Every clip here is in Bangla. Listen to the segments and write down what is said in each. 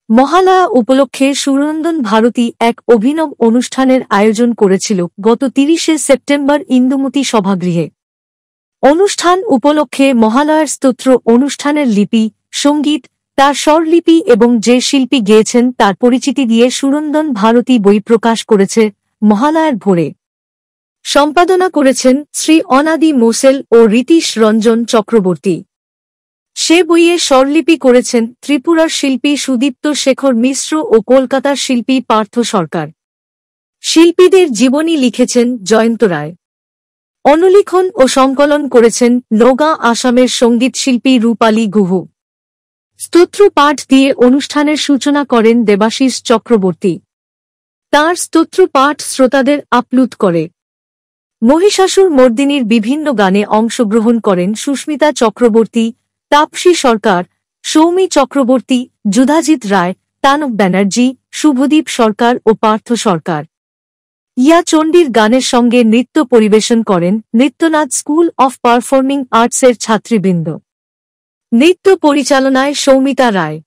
মহালয়া উপলক্ষে সুরনন্দন ভারতী এক অভিনব অনুষ্ঠানের আয়োজন করেছিল গত ৩০শে সেপ্টেম্বর ইন্দুমতি সভাগৃহে। অনুষ্ঠান উপলক্ষে মহালয়ার স্তোত্র অনুষ্ঠানের লিপি, সঙ্গীত, তার স্বরলিপি এবং যে শিল্পী গেয়েছেন তার পরিচিতি দিয়ে সুরনন্দন ভারতী বই প্রকাশ করেছে মহালয়ার ভোরে। সম্পাদনা করেছেন শ্রী অনাদি মোসেল ও রীতিশ রঞ্জন চক্রবর্তী। সে বইয়ে স্বরলিপি করেছেন ত্রিপুরার শিল্পী সুদীপ্ত শেখর মিশ্র ও কলকাতার শিল্পী পার্থ সরকার। শিল্পীদের জীবনী লিখেছেন জয়ন্ত রায়। অনুলিখন ও সংকলন করেছেন নওগাঁ আসামের সঙ্গীতশিল্পী রূপালী গুহ। স্তোত্র পাঠ দিয়ে অনুষ্ঠানের সূচনা করেন দেবাশিস চক্রবর্তী। তাঁর স্তোত্র পাঠ শ্রোতাদের আপ্লুত করে। মহিষাসুর মর্দিনীর বিভিন্ন গানে অংশগ্রহণ করেন সুস্মিতা চক্রবর্তী, তাপসী সরকার, সৌমি চক্রবর্তী, যুধাজিৎ রায়, তানব ব্যানার্জি, শুভদীপ সরকার ও পার্থ সরকার। ইয়া চণ্ডীর গানের সঙ্গে নৃত্য পরিবেশন করেন নৃত্যনাথ স্কুল অফ পারফর্মিং আর্টসের ছাত্রীবৃন্দ। নৃত্য পরিচালনায় সৌমিতা রায়।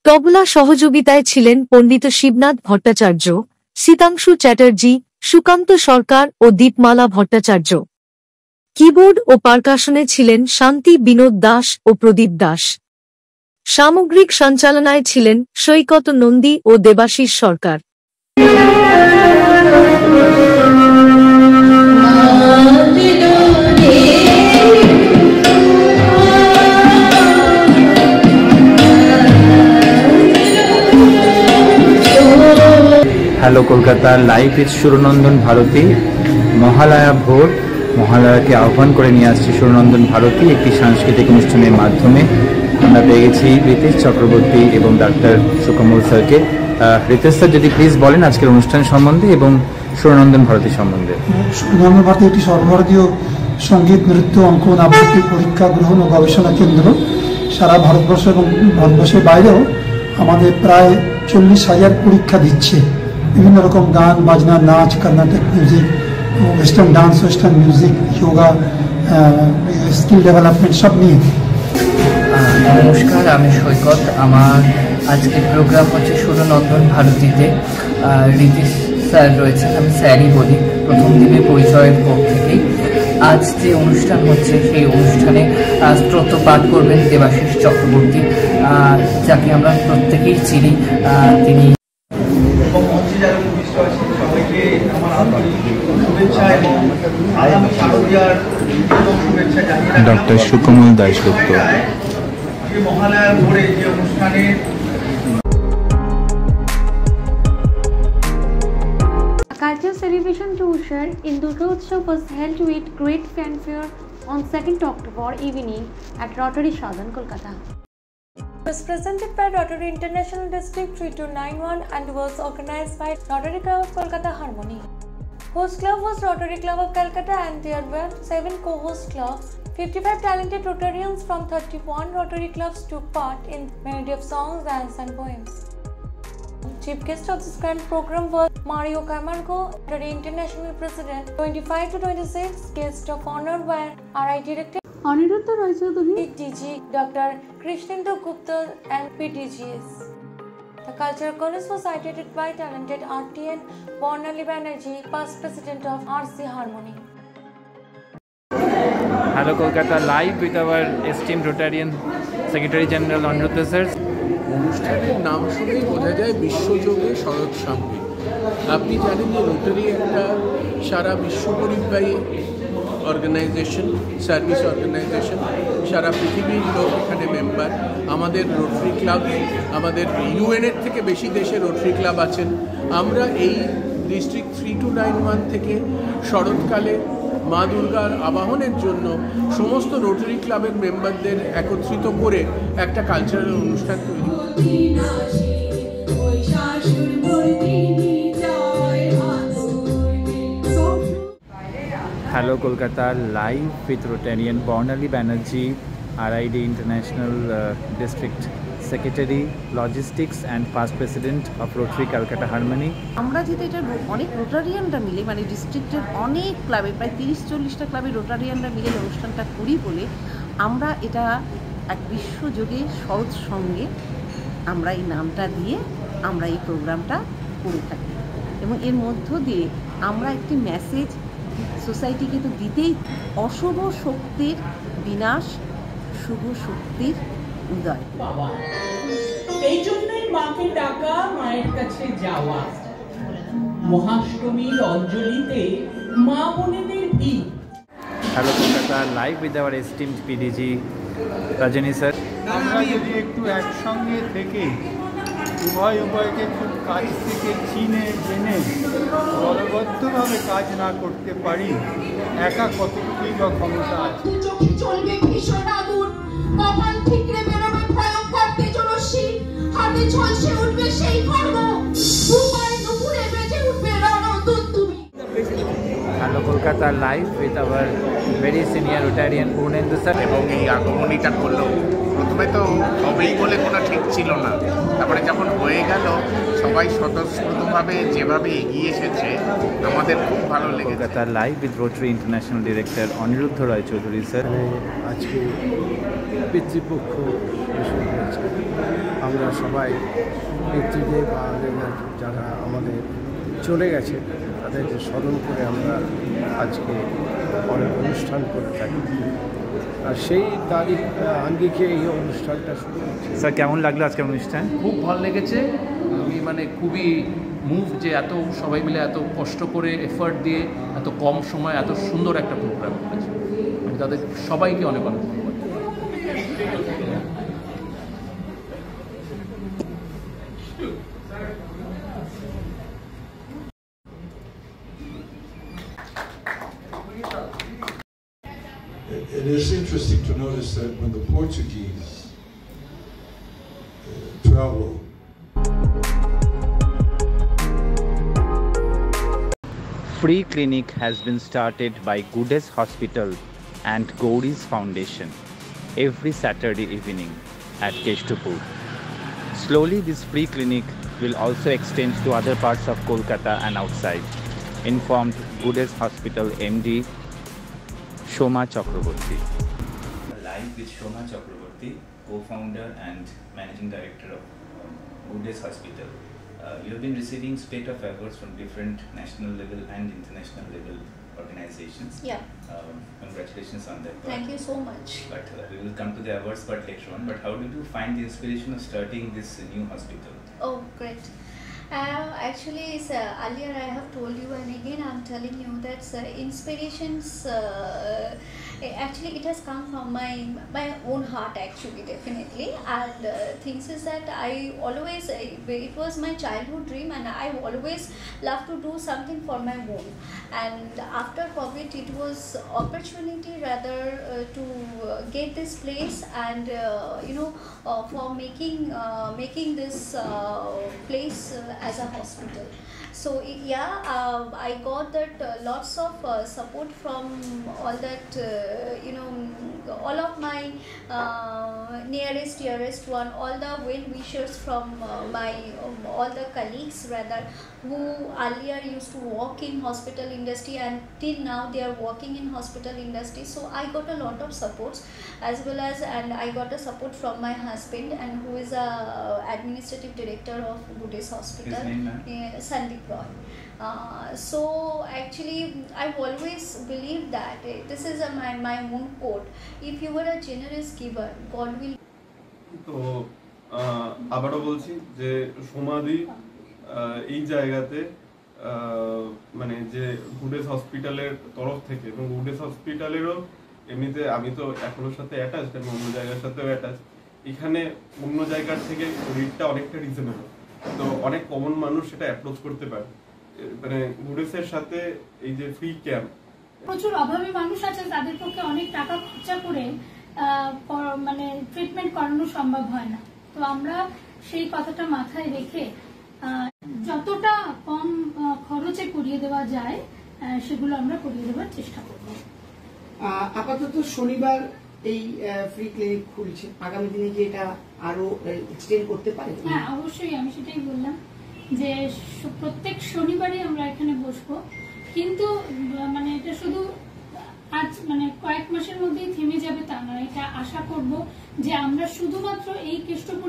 তবলা সহযোগিতায় ছিলেন পণ্ডিত শিবনাথ ভট্টাচার্য, শীতাংশু চ্যাটার্জি, সুকান্ত সরকার ও দীপমালা ভট্টাচার্য। কিবোর্ড ও পারকাশনে ছিলেন শান্তি বিনোদ দাস ও প্রদীপ দাস। সামগ্রিক সঞ্চালনায় ছিলেন সৈকত নন্দী ও Debashis Sarkar. Hello Kolkata, live is Surnandan Bharati. Mahalaya ভোর, মহালয়াকে আহ্বান করে নিয়ে আসছে সুরনন্দন ভারতী একটি সাংস্কৃতিক অনুষ্ঠানের মাধ্যমে। আমরা পেয়ে গেছি রীতিশ চক্রবর্তী এবং ডাক্তার সুকমল স্যারকে। রীতিশ স্যার, যদি প্লিজ বলেন আজকের অনুষ্ঠান সম্বন্ধে এবং সুরনন্দন ভারতী সম্বন্ধে। সুরনন্দন ভারতী একটি সর্বভারতীয় সঙ্গীত, নৃত্য, অঙ্কন, আবৃত্তি, পরীক্ষা গ্রহণ ও গবেষণা কেন্দ্র। সারা ভারতবর্ষ এবং ভারতবর্ষের বাইরেও আমাদের প্রায় 40,000 পরীক্ষা দিচ্ছে। বিভিন্ন রকম গান, বাজনা, নাচ, Karnataka music, western dance, western music, yoga, skill development সব নিয়ে। নমস্কার, আমি সৈকত। আমার আজকের প্রোগ্রাম হচ্ছে সুরনন্দন ভারতীতে। রীতিশ স্যার রয়েছেন, আমি স্যারই বলি প্রথম দিনের পরিচয়ের পর থেকেই। আজ যে অনুষ্ঠান হচ্ছে সেই অনুষ্ঠানে স্তোত্র পাঠ করবেন দেবাশিস চক্রবর্তী, যাকে আমরা প্রত্যেকেই চিনি। তিনি ডক্টর সুকমল দাশগুপ্ত। মহালয়ার ভোরে যে অনুষ্ঠানে Culture celebration to Usher in Durgotsav was held with great fanfare on 2nd October evening at Rotary Southern Kolkata. It was presented by Rotary International District 3291 and was organized by Rotary Club of Kolkata Harmony. Host club was Rotary Club of Calcutta and there were 7 co-host clubs. 55 talented Rotarians from 31 Rotary clubs took part in melody of songs, dance and poems. Chief guest of this grand program was Mario Camargo, Rotary International President 25 to 26, guest of honor were RI Director Aniruddha Roy Chaudhary, DG Dr. Krishnendu Gupta and PTGS. The Cultural College was cited by talented RTN Bornali Banerjee, past President of RC Harmony. Hello Kolkata, live with our esteemed Rotarian Secretary General Aniruddha sir. অনুষ্ঠানের নাম শুনেই বোঝা যায় বিশ্বযোগে শরৎ সামগ্রী। আপনি জানেন যে রোটারি একটা সারা বিশ্ব পরিবাহী অর্গানাইজেশন, সার্ভিস অর্গানাইজেশন। সারা পৃথিবীর লোক এখানে মেম্বার। আমাদের রোটারি ক্লাব, আমাদের ইউএনের থেকে বেশি দেশে রোটারি ক্লাব আছেন। আমরা এই ডিস্ট্রিক্ট 3291 থেকে শরৎকালে মা দুর্গার আবাহনের জন্য সমস্ত রোটারি ক্লাবের মেম্বারদের একত্রিত করে একটা কালচারাল অনুষ্ঠান তৈরি করি। Hello Kolkata, live with Rotarian Bornali Banerjee, RID International District Secretary, Logistics and past President of Rotary Calcutta Harmony. আমরা যেটা এটা অনেক রোটারিয়ানরা মিলে, মানে ডিস্ট্রিক্টের অনেক ক্লাবে প্রায় 30-40টা ক্লাবে রোটারিয়ানরা মিলে অনুষ্ঠানটা করি বলে আমরা এটা এক বিশ্বযোগে সহজ সঙ্গে আমরা এই নামটা দিয়ে আমরা এই প্রোগ্রামটা করে থাকি এবং এর মধ্য দিয়ে আমরা একটি মেসেজ সোসাইটিকে তো দিতেই, অশুভ শক্তির বিনাশ, শুভ শক্তির উদয়। এই জন্যই মাকে ডাকা, মায়ের কাছে যাওয়া। মহাষ্টমীর অঞ্জলিতে মা বোনেদের ভিড়। Hello Kolkata, live with hour esteemed পিডিজি Rajani sir. আমরা যদি একটু একসঙ্গে থেকে উভয়কে খুব কাছ থেকে চিনে জেনে দলবদ্ধভাবে কাজ না করতে পারি, একা কতটুকুই বা ক্ষমতা আছে। চোখে চলবে ভীষণ আগুন, কপাল ঠিকরে বেরোবে ভয়ঙ্কর তেজরশ্মি, হাতে ঝলসে উঠবে সেই খড়গ, দুপায়ে নুপুরে বেজে উঠবে রণদুন্দুবি। Hello Kolkata, live with our very senior Rotarian Purnendu sir. এবং এই আগমনীটা করলো, প্রথমে তো হবেই বলে কোনো ঠিক ছিল না, তারপরে যখন হয়ে গেল সবাই স্বতঃস্ফূর্তভাবে যেভাবে এগিয়ে এসেছে আমাদের খুব ভালো লেগেছে। Kolkata live with Rotary International director Aniruddha Roy Chowdhury sir. আজকে পিতৃপক্ষ হয়েছে, আমরা সবাই পিতৃদেব বা যারা আমাদের চলে গেছে তাদেরকে স্মরণ করে আমরা আজকে অনেক অনুষ্ঠান করে থাকি, আর সেই তারিখ আঙ্গিকে এই অনুষ্ঠানটা শুরু হচ্ছে। স্যার কেমন লাগলো আজকের অনুষ্ঠান? খুব ভালো লেগেছে। আমি খুবই মুভ যে এত সবাই মিলে এত কষ্ট করে এফার্ট দিয়ে এত কম সময় এত সুন্দর একটা প্রোগ্রাম করেছে। আমি তাদের সবাইকে অনেক অনেক ধন্যবাদ। It is interesting to notice that when the Portuguese travel, Free clinic has been started by Goodness Hospital and Gauri's Foundation every Saturday evening at Keshtupur. Slowly this free clinic will also extend to other parts of Kolkata and outside, informed Goodness Hospital MD Shoma Chakraborty. Live with Shoma Chakraborty, co-founder and managing director of Goodness Hospital. You have been receiving state of awards from different national level and international level organizations. Yeah. Congratulations on that. Thank you so much. But we will come to the awards part later on. But how did you find the inspiration of starting this new hospital? Oh, great. Actually, earlier I have told you, and again I'm telling you that inspirations actually it has come from my own heart, actually, definitely. And things is that I always it was my childhood dream, and I always love to do something for my own. And after COVID, it was opportunity rather to get this place and for making this place as a hospital. So I got that lots of support from all that all of my nearest dearest one, all the well wishers from my all the colleagues rather, who earlier used to work in hospital industry and till now they are working in hospital industry. So I got a lot of supports, as well as, and I got a support from my husband, and who is a administrative director of Goodness Hospital. His name, Sandeep Roy. So actually I've always believed that this is my own quote: if you were a generous giver, God will. তো আবারও বলছি যে সমাধি এই জায়গাতে যে গুডনেস হসপিটালের তরফ থেকে, এবং গুডনেস হসপিটালেরও এমনিতে আমি তো এখনোর সাথে অ্যাটাচড, আমি অন্য জায়গার সাথেও অ্যাটাচ। এখানে অন্য জায়গার থেকে রেটটা অনেকটা রিজনেবল, তো অনেক কমন মানুষ সেটা অ্যাপ্রোচ করতে পারে। গুডনেসের সাথে এই যে ফ্রি ক্যাম্প, প্রচুর অভাবী মানুষ আছে, তাদের পক্ষে অনেক টাকা খরচা করে ট্রিটমেন্ট করানো সম্ভব হয় না। তো আমরা সেই কথাটা মাথায় রেখে যতটা কম খরচে করিয়ে দেওয়া যায় সেগুলো আমরা করিয়ে দেওয়ার চেষ্টা করব। আপাতত শনিবার এই ফ্রি ক্লিনিক খুলছে, আগামী দিনে কি এটা আরো এক্সটেন্ড করতে পারে? হ্যাঁ, অবশ্যই, আমি সেটাই বললাম যে প্রত্যেক শনিবারই আমরা এখানে বসবো, কিন্তু এটা শুধু আজ কয়েক মাসের মধ্যেই থেমে যাবে তা নয়। এটা আশা করব যে আমরা শুধুমাত্র এই কেষ্টপুর